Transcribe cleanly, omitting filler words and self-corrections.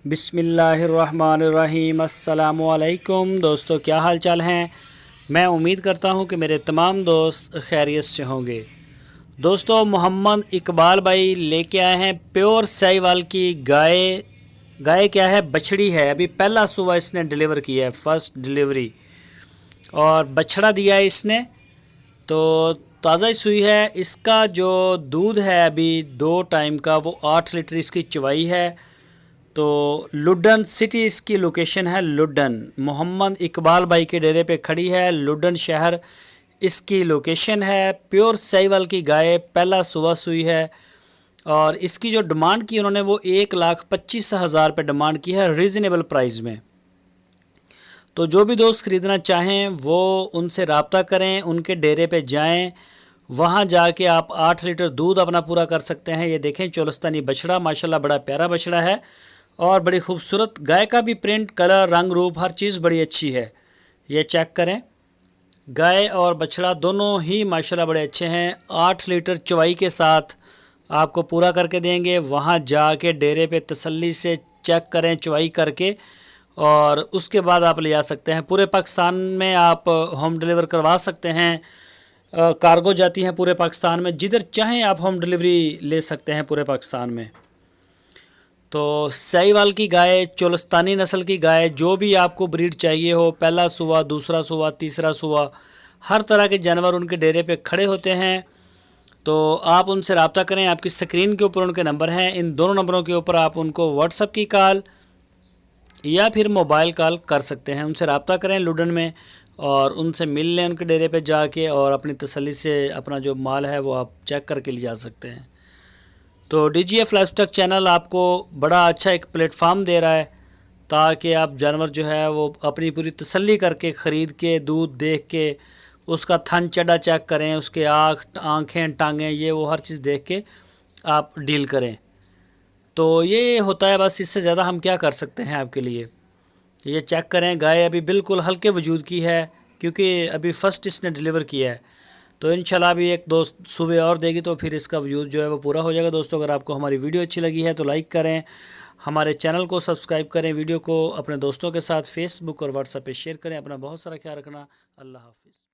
بسم اللہ الرحمن الرحیم۔ السلام علیکم دوستو، کیا حال چال ہیں؟ میں امید کرتا ہوں کہ میرے تمام دوست خیریت سے ہوں گے۔ دوستو، محمد اقبال بھائی لے کے آئے ہیں پیور ساہیوال کی گائے کیا ہے، بچڑی ہے۔ ابھی پہلا صبح اس نے ڈیلیور کیا ہے، فرسٹ ڈیلیوری، اور بچڑا دیا ہے اس نے، تو تازہ ہی سوئی ہے۔ اس کا جو دودھ ہے ابھی 2 ٹائم کا، وہ 8 لیٹر اس کی چوائی ہے۔ تو لڈن سٹی اس کی لوکیشن ہے، لڈن محمد اقبال بھائی کے ڈیرے پہ کھڑی ہے، لڈن شہر اس کی لوکیشن ہے۔ پیور ساہیوال کی گائے پہلا صبح سوئی ہے، اور اس کی جو ڈیمانڈ کی انہوں نے وہ 1,25,000 پہ ڈیمانڈ کی ہے، ریزنیبل پرائز میں۔ تو جو بھی دوست خریدنا چاہیں وہ ان سے رابطہ کریں، ان کے ڈیرے پہ جائیں، وہاں جا کے آپ 8 لیٹر دودھ اپنا پورا کر سکتے ہیں۔ یہ دیکھیں چولستانی بچڑا، ماشاءاللہ بڑا پیارا بچڑا ہے، اور بڑی خوبصورت گائے کا بھی پرنٹ، کلر، رنگ روپ ہر چیز بڑی اچھی ہے۔ یہ چیک کریں، گائے اور بچڑا دونوں ہی ماشاءاللہ بڑے اچھے ہیں۔ 8 لیٹر چوائی کے ساتھ آپ کو پورا کر کے دیں گے۔ وہاں جا کے ڈیرے پہ تسلی سے چیک کریں چوائی کر کے، اور اس کے بعد آپ لے آ سکتے ہیں۔ پورے پاکستان میں آپ ہوم ڈیلیور کروا سکتے ہیں، کارگو جاتی ہیں پورے پاکستان میں، جدھر چاہیں آپ ہوم ڈیلیوری لے سکتے ہیں پورے پاکستان میں۔ تو ساہیوال کی گائے، چولستانی نسل کی گائے، جو بھی آپ کو بریڈ چاہیے ہو، پہلا صبح، دوسرا صبح، تیسرا صبح، ہر طرح کے جانور ان کے ڈیرے پہ کھڑے ہوتے ہیں۔ تو آپ ان سے رابطہ کریں، آپ کی سکرین کے اوپر ان کے نمبر ہیں، ان دونوں نمبروں کے اوپر آپ ان کو واٹس ایپ کی کال یا پھر موبائل کال کر سکتے ہیں۔ ان سے رابطہ کریں لڈن میں، اور ان سے مل لیں ان کے ڈیرے پہ جا کے، اور اپنی تسلی سے اپنا جو مال ہے وہ آپ چیک کر کے لے جا سکتے ہیں۔ تو D G F livestock channel آپ کو بڑا اچھا ایک پلیٹ فارم دے رہا ہے، تاکہ آپ جانور جو ہے وہ اپنی پوری تسلی کر کے خرید کے، دودھ دیکھ کے، اس کا تھن چڈا چیک کریں، اس کے آنکھیں، ٹانگیں، یہ وہ ہر چیز دیکھ کے آپ ڈیل کریں۔ تو یہ ہوتا ہے، بس اس سے زیادہ ہم کیا کر سکتے ہیں آپ کے لیے۔ یہ چیک کریں، گائے ابھی بالکل ہلکے وجود کی ہے، کیونکہ ابھی فرسٹ اس نے ڈیلیور کیا ہے۔ تو انشاءاللہ ابھی ایک دوست صبح اور دے گی تو پھر اس کا وجود جو ہے وہ پورا ہو جائے گا۔ دوستو، اگر آپ کو ہماری ویڈیو اچھی لگی ہے تو لائک کریں، ہمارے چینل کو سبسکرائب کریں، ویڈیو کو اپنے دوستوں کے ساتھ فیس بک اور واٹس ایپ پہ شیئر کریں۔ اپنا بہت سارا خیال رکھنا۔ اللہ حافظ۔